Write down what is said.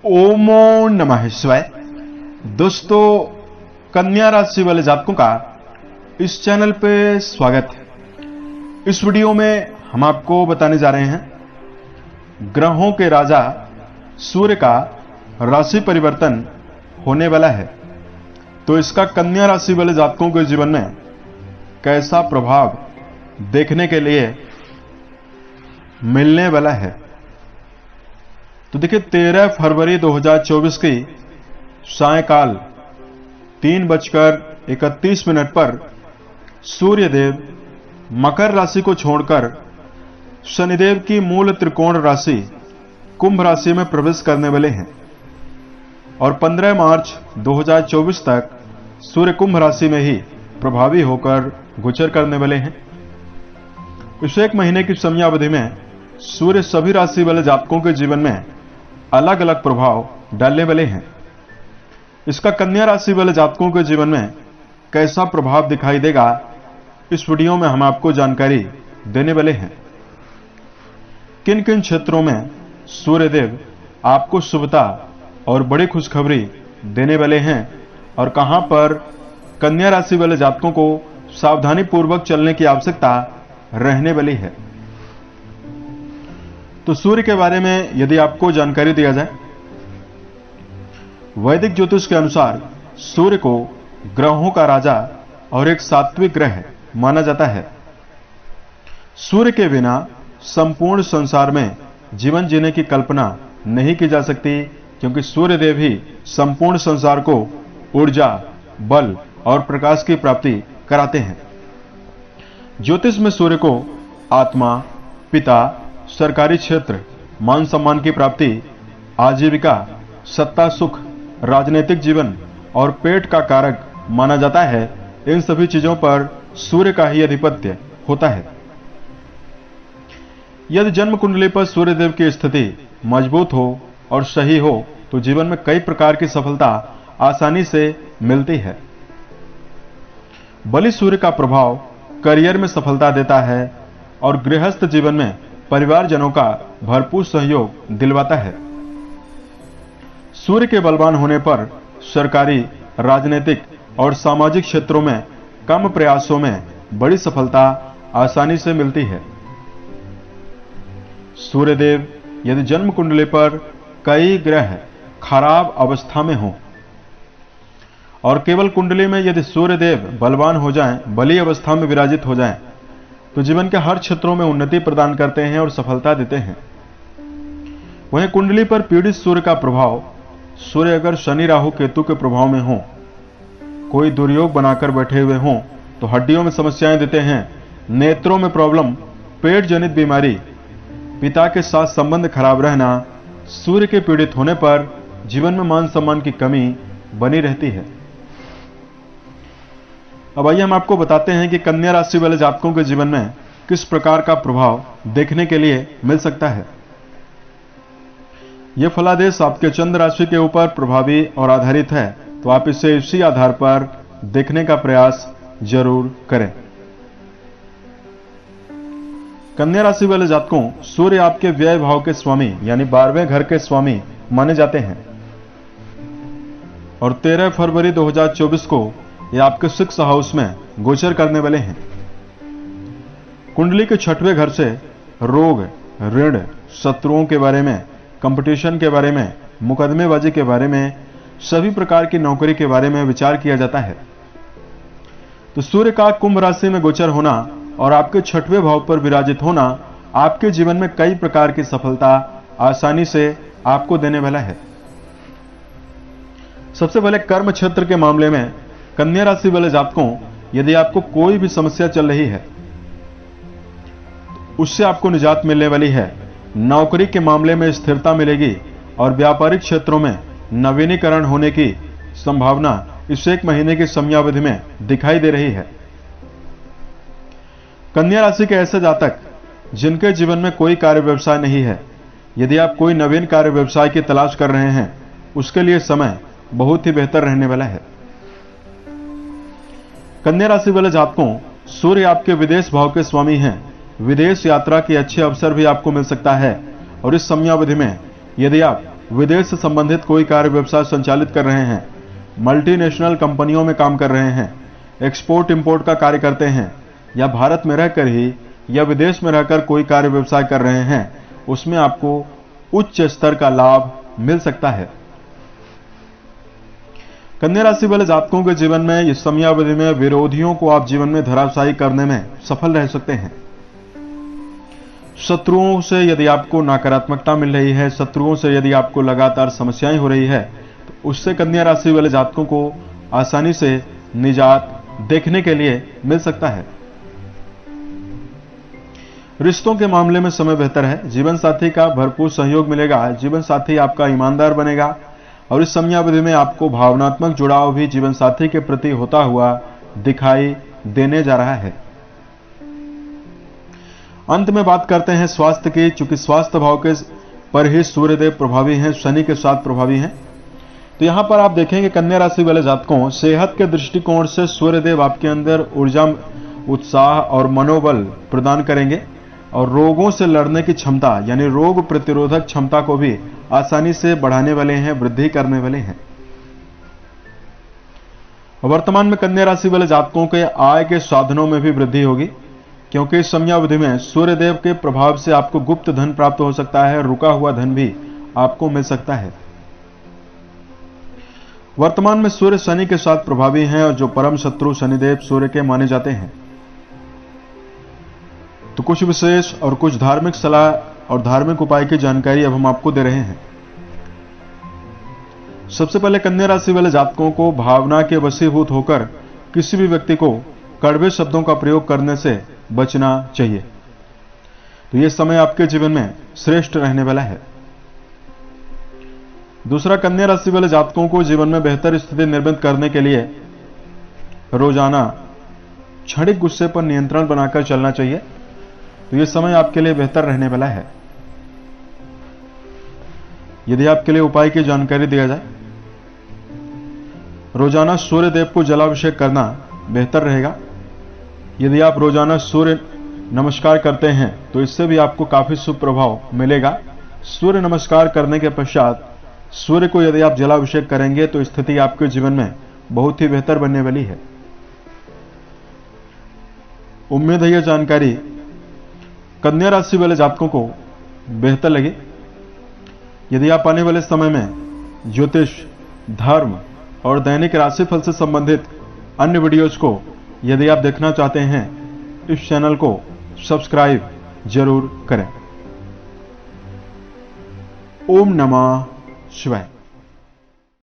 ओमो नमः शिवाय। दोस्तों, कन्या राशि वाले जातकों का इस चैनल पे स्वागत है। इस वीडियो में हम आपको बताने जा रहे हैं ग्रहों के राजा सूर्य का राशि परिवर्तन होने वाला है, तो इसका कन्या राशि वाले जातकों के जीवन में कैसा प्रभाव देखने के लिए मिलने वाला है। तो देखिए, 13 फरवरी 2024 की सायकाल 3:31 पर सूर्यदेव मकर राशि को छोड़कर शनिदेव की मूल त्रिकोण राशि कुंभ राशि में प्रवेश करने वाले हैं और 15 मार्च 2024 तक सूर्य कुंभ राशि में ही प्रभावी होकर गोचर करने वाले हैं। इस एक महीने की समयावधि में सूर्य सभी राशि वाले जातकों के जीवन में अलग अलग प्रभाव डालने वाले हैं। इसका कन्या राशि वाले जातकों के जीवन में कैसा प्रभाव दिखाई देगा, इस वीडियो में हम आपको जानकारी देने वाले हैं। किन किन क्षेत्रों में सूर्यदेव आपको शुभता और बड़ी खुशखबरी देने वाले हैं और कहां पर कन्या राशि वाले जातकों को सावधानी पूर्वक चलने की आवश्यकता रहने वाली है। तो सूर्य के बारे में यदि आपको जानकारी दिया जाए, वैदिक ज्योतिष के अनुसार सूर्य को ग्रहों का राजा और एक सात्विक ग्रह माना जाता है। सूर्य के बिना संपूर्ण संसार में जीवन जीने की कल्पना नहीं की जा सकती, क्योंकि सूर्यदेव ही संपूर्ण संसार को ऊर्जा, बल और प्रकाश की प्राप्ति कराते हैं। ज्योतिष में सूर्य को आत्मा, पिता, सरकारी क्षेत्र, मान सम्मान की प्राप्ति, आजीविका, सत्ता, सुख, राजनीतिक जीवन और पेट का कारक माना जाता है। इन सभी चीजों पर सूर्य का ही आधिपत्य होता है। यदि जन्म कुंडली पर सूर्यदेव की स्थिति मजबूत हो और सही हो तो जीवन में कई प्रकार की सफलता आसानी से मिलती है। बलि सूर्य का प्रभाव करियर में सफलता देता है और गृहस्थ जीवन में परिवारजनों का भरपूर सहयोग दिलवाता है। सूर्य के बलवान होने पर सरकारी, राजनीतिक और सामाजिक क्षेत्रों में कम प्रयासों में बड़ी सफलता आसानी से मिलती है। सूर्यदेव यदि जन्म कुंडली पर कई ग्रह खराब अवस्था में हों और केवल कुंडली में यदि सूर्यदेव बलवान हो जाएं, बली अवस्था में विराजित हो जाएं, तो जीवन के हर क्षेत्रों में उन्नति प्रदान करते हैं और सफलता देते हैं। वहीं कुंडली पर पीड़ित सूर्य का प्रभाव, सूर्य अगर शनि, राहु, केतु के प्रभाव में हो, कोई दुर्योग बनाकर बैठे हुए हों, तो हड्डियों में समस्याएं देते हैं, नेत्रों में प्रॉब्लम, पेट जनित बीमारी, पिता के साथ संबंध खराब रहना, सूर्य के पीड़ित होने पर जीवन में मान सम्मान की कमी बनी रहती है। अब आइए हम आपको बताते हैं कि कन्या राशि वाले जातकों के जीवन में किस प्रकार का प्रभाव देखने के लिए मिल सकता है। यह फलादेश आपके चंद्र राशि के ऊपर प्रभावी और आधारित है, तो आप इसे इसी आधार पर देखने का प्रयास जरूर करें। कन्या राशि वाले जातकों, सूर्य आपके व्यय भाव के स्वामी यानी 12वें घर के स्वामी माने जाते हैं और 13 फरवरी 2024 को यह आपके 6th हाउस में गोचर करने वाले हैं। कुंडली के 6वें घर से रोग, ऋण, शत्रुओं के बारे में, कंपटीशन के बारे में, मुकदमेबाजी के बारे में, सभी प्रकार की नौकरी के बारे में विचार किया जाता है। तो सूर्य का कुंभ राशि में गोचर होना और आपके 6वें भाव पर विराजित होना आपके जीवन में कई प्रकार की सफलता आसानी से आपको देने वाला है। सबसे पहले कर्म क्षेत्र के मामले में कन्या राशि वाले जातकों, यदि आपको कोई भी समस्या चल रही है उससे आपको निजात मिलने वाली है। नौकरी के मामले में स्थिरता मिलेगी और व्यापारिक क्षेत्रों में नवीनीकरण होने की संभावना इस एक महीने की समयावधि में दिखाई दे रही है। कन्या राशि के ऐसे जातक जिनके जीवन में कोई कार्य व्यवसाय नहीं है, यदि आप कोई नवीन कार्य व्यवसाय की तलाश कर रहे हैं, उसके लिए समय बहुत ही बेहतर रहने वाला है। कन्या राशि वाले जातकों, सूर्य आपके विदेश भाव के स्वामी हैं। विदेश यात्रा के अच्छे अवसर भी आपको मिल सकता है और इस समयावधि में यदि आप विदेश से संबंधित कोई कार्य व्यवसाय संचालित कर रहे हैं, मल्टीनेशनल कंपनियों में काम कर रहे हैं, एक्सपोर्ट इंपोर्ट का कार्य करते हैं, या भारत में रहकर ही या विदेश में रहकर कोई कार्य व्यवसाय कर रहे हैं, उसमें आपको उच्च स्तर का लाभ मिल सकता है। कन्या राशि वाले जातकों के जीवन में इस समयावधि में विरोधियों को आप जीवन में धराशायी करने में सफल रह सकते हैं। शत्रुओं से यदि आपको नकारात्मकता मिल रही है, शत्रुओं से यदि आपको लगातार समस्याएं हो रही है, तो उससे कन्या राशि वाले जातकों को आसानी से निजात देखने के लिए मिल सकता है। रिश्तों के मामले में समय बेहतर है। जीवन साथी का भरपूर सहयोग मिलेगा। जीवन साथी आपका ईमानदार बनेगा और इस समयावधि में आपको भावनात्मक जुड़ाव भी जीवन साथी के प्रति होता हुआ दिखाई देने जा रहा है। अंत में बात करते हैं स्वास्थ्य की। चूंकि स्वास्थ्य भाव के पर ही सूर्यदेव प्रभावी हैं, शनि के साथ प्रभावी हैं, तो यहां पर आप देखेंगे कन्या राशि वाले जातकों, सेहत के दृष्टिकोण से सूर्यदेव आपके अंदर ऊर्जा, उत्साह और मनोबल प्रदान करेंगे और रोगों से लड़ने की क्षमता यानी रोग प्रतिरोधक क्षमता को भी आसानी से बढ़ाने वाले हैं, वृद्धि करने वाले हैं। वर्तमान में कन्या राशि वाले जातकों के आय के साधनों में भी वृद्धि होगी, क्योंकि इस समयावधि में सूर्यदेव के प्रभाव से आपको गुप्त धन प्राप्त हो सकता है, रुका हुआ धन भी आपको मिल सकता है। वर्तमान में सूर्य शनि के साथ प्रभावी हैं और जो परम शत्रु शनिदेव सूर्य के माने जाते हैं। तो कुछ विशेष और कुछ धार्मिक सलाह और धार्मिक उपाय की जानकारी अब हम आपको दे रहे हैं। सबसे पहले कन्या राशि वाले जातकों को भावना के वशीभूत होकर किसी भी व्यक्ति को कड़वे शब्दों का प्रयोग करने से बचना चाहिए। तो यह समय आपके जीवन में श्रेष्ठ रहने वाला है। दूसरा, कन्या राशि वाले जातकों को जीवन में बेहतर स्थिति निर्मित करने के लिए रोजाना क्षणिक गुस्से पर नियंत्रण बनाकर चलना चाहिए। तो यह समय आपके लिए बेहतर रहने वाला है। यदि आपके लिए उपाय की जानकारी दिया जाए, रोजाना सूर्य देव को जलाभिषेक करना बेहतर रहेगा। यदि आप रोजाना सूर्य नमस्कार करते हैं तो इससे भी आपको काफी शुभ प्रभाव मिलेगा। सूर्य नमस्कार करने के पश्चात सूर्य को यदि आप जलाभिषेक करेंगे तो स्थिति आपके जीवन में बहुत ही बेहतर बनने वाली है। उम्मीद है यह जानकारी कन्या राशि वाले जातकों को बेहतर लगी। यदि आप आने वाले समय में ज्योतिष, धर्म और दैनिक राशिफल से संबंधित अन्य वीडियोज को यदि आप देखना चाहते हैं, इस चैनल को सब्सक्राइब जरूर करें। ओम नमः शिवाय।